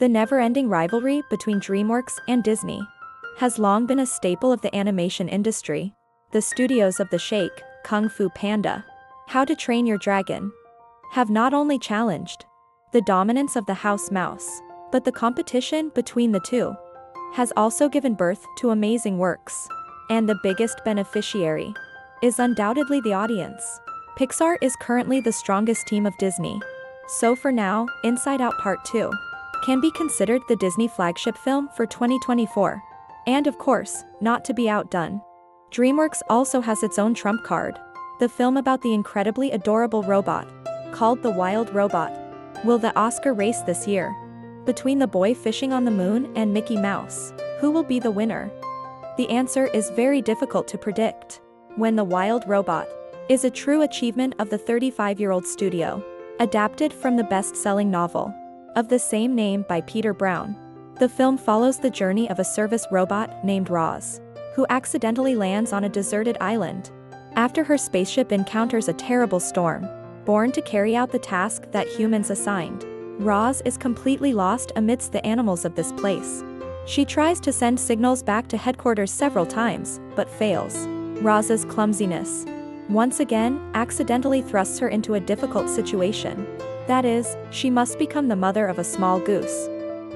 The never-ending rivalry between DreamWorks and Disney has long been a staple of the animation industry. The studios of The Shake, Kung Fu Panda, How to Train Your Dragon have not only challenged the dominance of the house mouse, but the competition between the two has also given birth to amazing works. And the biggest beneficiary is undoubtedly the audience. Pixar is currently the strongest team of Disney. So for now, Inside Out Part 2 can be considered the Disney flagship film for 2024. And of course, not to be outdone, DreamWorks also has its own trump card. The film about the incredibly adorable robot, called The Wild Robot, will the Oscar race this year. Between The Boy Fishing on the Moon and Mickey Mouse, who will be the winner? The answer is very difficult to predict. When The Wild Robot is a true achievement of the 35-year-old studio, adapted from the best-selling novel of the same name by Peter Brown. The film follows the journey of a service robot named Roz, who accidentally lands on a deserted island after her spaceship encounters a terrible storm. Born to carry out the task that humans assigned, Roz is completely lost amidst the animals of this place. She tries to send signals back to headquarters several times, but fails. Roz's clumsiness once again accidentally thrusts her into a difficult situation. That is, she must become the mother of a small goose.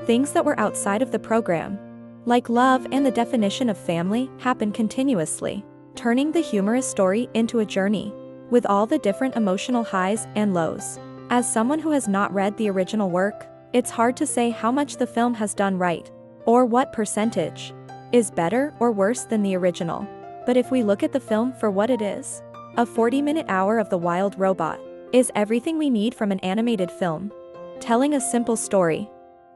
Things that were outside of the program, like love and the definition of family, happen continuously, turning the humorous story into a journey with all the different emotional highs and lows. As someone who has not read the original work, it's hard to say how much the film has done right, or what percentage is better or worse than the original. But if we look at the film for what it is, a 40-minute hour of The Wild Robot is everything we need from an animated film, telling a simple story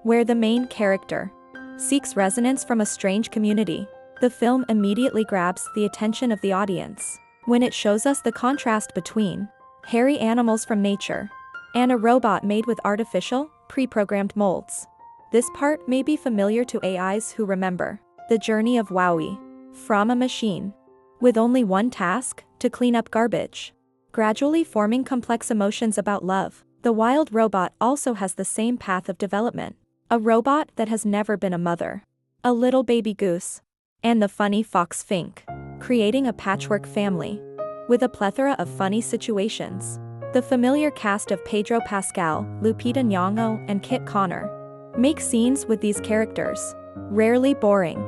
where the main character seeks resonance from a strange community. The film immediately grabs the attention of the audience when it shows us the contrast between hairy animals from nature and a robot made with artificial, pre-programmed molds. This part may be familiar to AIs who remember the journey of WALL-E, from a machine with only one task, to clean up garbage, gradually forming complex emotions about love. The Wild Robot also has the same path of development. A robot that has never been a mother, a little baby goose, and the funny fox Fink, creating a patchwork family with a plethora of funny situations. The familiar cast of Pedro Pascal, Lupita Nyong'o, and Kit Connor make scenes with these characters rarely boring.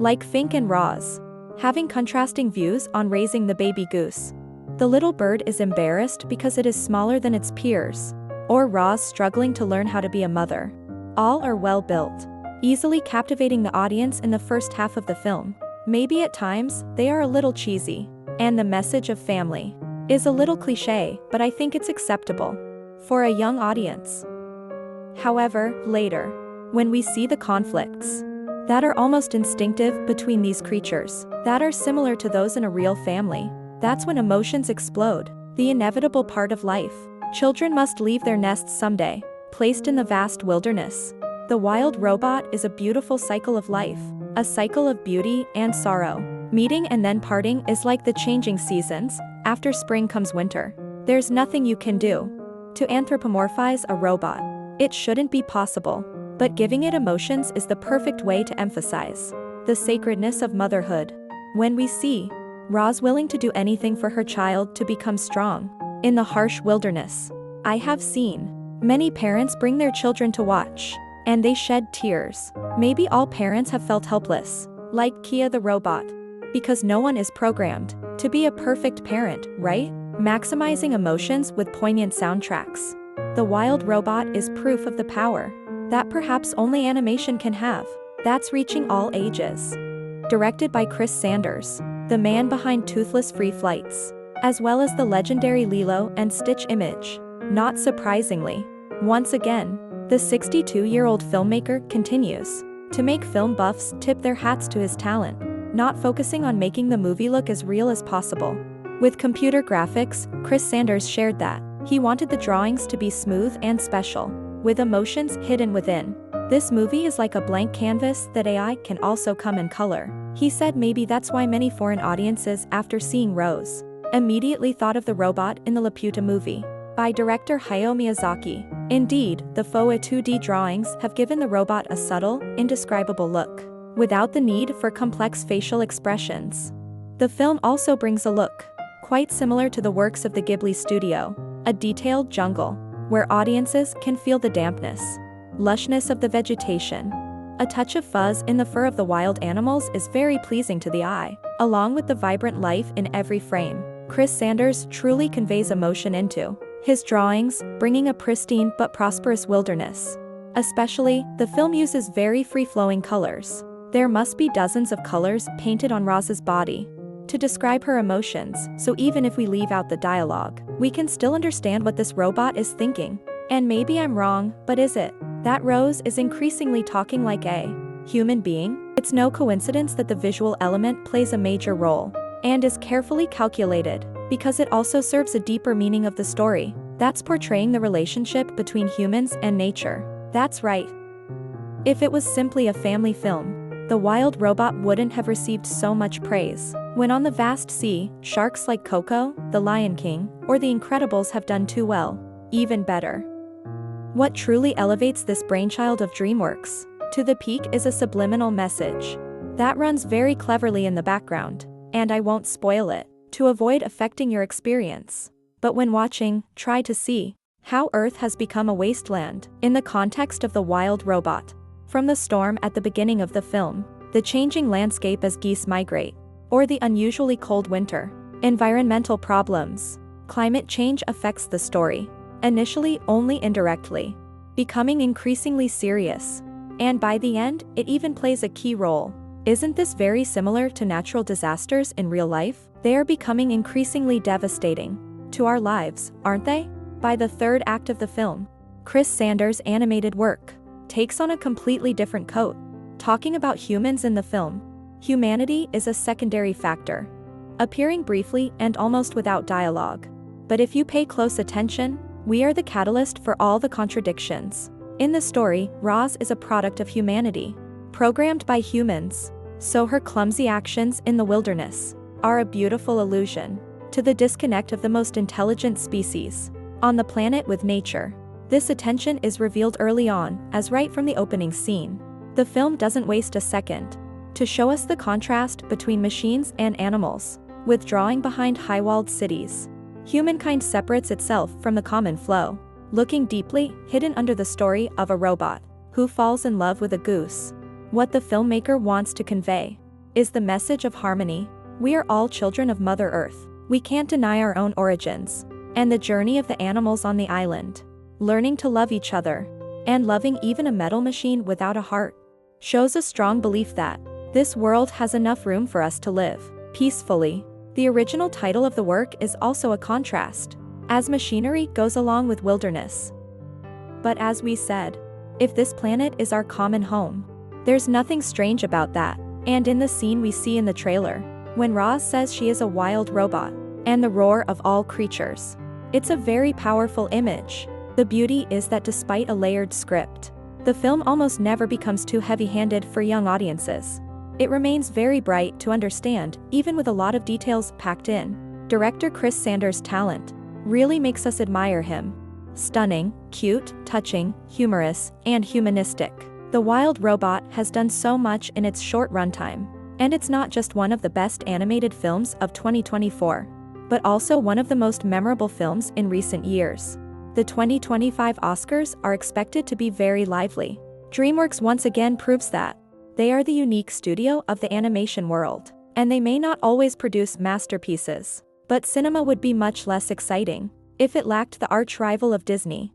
Like Fink and Roz, having contrasting views on raising the baby goose. The little bird is embarrassed because it is smaller than its peers, or Roz struggling to learn how to be a mother. All are well built, easily captivating the audience in the first half of the film. Maybe at times, they are a little cheesy, and the message of family is a little cliché, but I think it's acceptable for a young audience. However, later, when we see the conflicts that are almost instinctive between these creatures, that are similar to those in a real family, that's when emotions explode. The inevitable part of life. Children must leave their nests someday, placed in the vast wilderness. The Wild Robot is a beautiful cycle of life, a cycle of beauty and sorrow. Meeting and then parting is like the changing seasons. After spring comes winter. There's nothing you can do to anthropomorphize a robot. It shouldn't be possible, but giving it emotions is the perfect way to emphasize the sacredness of motherhood. When we see Roz willing to do anything for her child to become strong in the harsh wilderness, I have seen many parents bring their children to watch, and they shed tears. Maybe all parents have felt helpless, like Kia the robot, because no one is programmed to be a perfect parent, right? Maximizing emotions with poignant soundtracks. The Wild Robot is proof of the power that perhaps only animation can have. That's reaching all ages. Directed by Chris Sanders, the man behind Toothless Free Flights, as well as the legendary Lilo and Stitch image. Not surprisingly, once again, the 62-year-old filmmaker continues to make film buffs tip their hats to his talent, not focusing on making the movie look as real as possible. With computer graphics, Chris Sanders shared that he wanted the drawings to be smooth and special, with emotions hidden within. This movie is like a blank canvas that AI can also come in color. He said maybe that's why many foreign audiences, after seeing Rose, immediately thought of the robot in the Laputa movie by director Hayao Miyazaki. Indeed, the FOA 2D drawings have given the robot a subtle, indescribable look, without the need for complex facial expressions. The film also brings a look quite similar to the works of the Ghibli studio, a detailed jungle, where audiences can feel the dampness, lushness of the vegetation. A touch of fuzz in the fur of the wild animals is very pleasing to the eye, along with the vibrant life in every frame. Chris Sanders truly conveys emotion into his drawings, bringing a pristine but prosperous wilderness. Especially, the film uses very free-flowing colors. There must be dozens of colors painted on Roz's body to describe her emotions, so even if we leave out the dialogue, we can still understand what this robot is thinking. And maybe I'm wrong, but is it that Rose is increasingly talking like a human being? It's no coincidence that the visual element plays a major role, and is carefully calculated, because it also serves a deeper meaning of the story. That's portraying the relationship between humans and nature. That's right. If it was simply a family film, the wild robot wouldn't have received so much praise. When on the vast sea, sharks like Coco, The Lion King, or The Incredibles have done too well. Even better. What truly elevates this brainchild of DreamWorks to the peak is a subliminal message that runs very cleverly in the background, and I won't spoil it to avoid affecting your experience. But when watching, try to see how Earth has become a wasteland in the context of the wild robot. From the storm at the beginning of the film, the changing landscape as geese migrate, or the unusually cold winter, environmental problems, climate change affects the story, initially only indirectly, becoming increasingly serious, and by the end, it even plays a key role. Isn't this very similar to natural disasters in real life? They are becoming increasingly devastating to our lives, aren't they? By the third act of the film, Chris Sanders' animated work takes on a completely different coat. Talking about humans in the film, humanity is a secondary factor, appearing briefly and almost without dialogue. But if you pay close attention, we are the catalyst for all the contradictions. In the story, Roz is a product of humanity, programmed by humans, so her clumsy actions in the wilderness are a beautiful allusion to the disconnect of the most intelligent species on the planet with nature. This attention is revealed early on, as right from the opening scene. The film doesn't waste a second to show us the contrast between machines and animals, withdrawing behind high-walled cities. Humankind separates itself from the common flow, looking deeply hidden under the story of a robot who falls in love with a goose. What the filmmaker wants to convey is the message of harmony. We are all children of Mother Earth. We can't deny our own origins, and the journey of the animals on the island, learning to love each other, and loving even a metal machine without a heart, shows a strong belief that this world has enough room for us to live peacefully. The original title of the work is also a contrast, as machinery goes along with wilderness. But as we said, if this planet is our common home, there's nothing strange about that. And in the scene we see in the trailer, when Roz says she is a wild robot, and the roar of all creatures, it's a very powerful image. The beauty is that despite a layered script, the film almost never becomes too heavy-handed for young audiences. It remains very bright to understand, even with a lot of details packed in. Director Chris Sanders' talent really makes us admire him. Stunning, cute, touching, humorous, and humanistic. The Wild Robot has done so much in its short runtime, and it's not just one of the best animated films of 2024, but also one of the most memorable films in recent years. The 2025 Oscars are expected to be very lively. DreamWorks once again proves that they are the unique studio of the animation world, and they may not always produce masterpieces, but cinema would be much less exciting if it lacked the arch-rival of Disney.